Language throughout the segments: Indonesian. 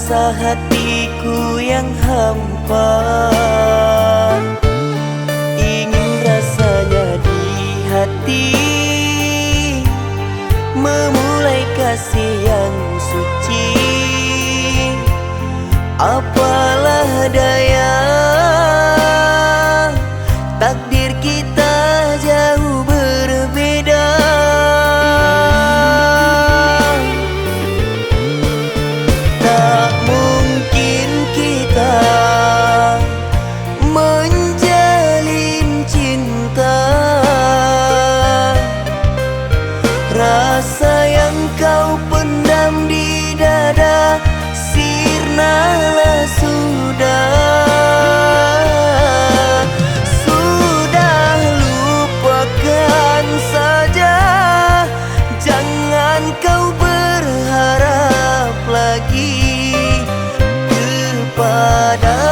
rasa hatiku yang hampa. Ingin rasanya di hati memulai kasih yang suci. Apalah daya, takdir kita jauh berbeda. Tak mungkin kita menjalin cinta. Rasa yang kau pendam di dada sirnalah sudah. Sudah lupakan saja, jangan kau berharap lagi kepada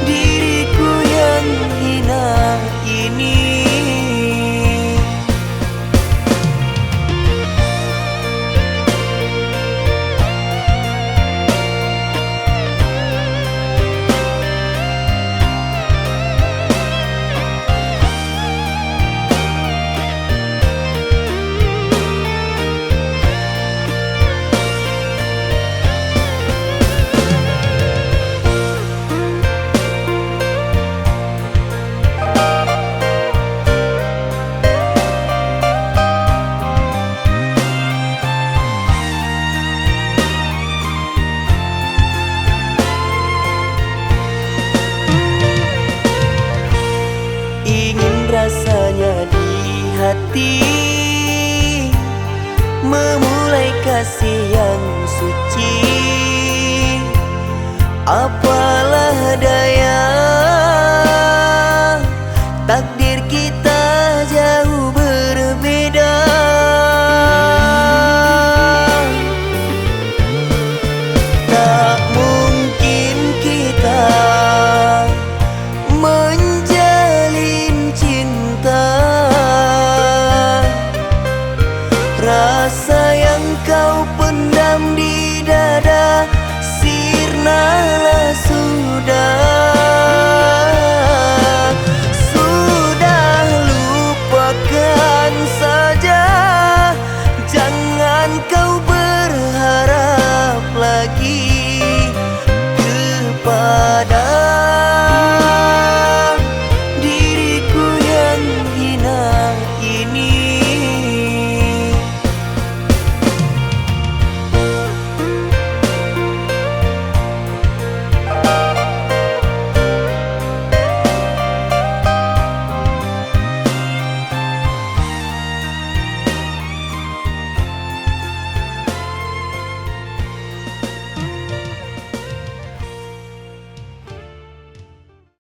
diriku yang hina ini. Rasanya di hati memulai kasih yang suci.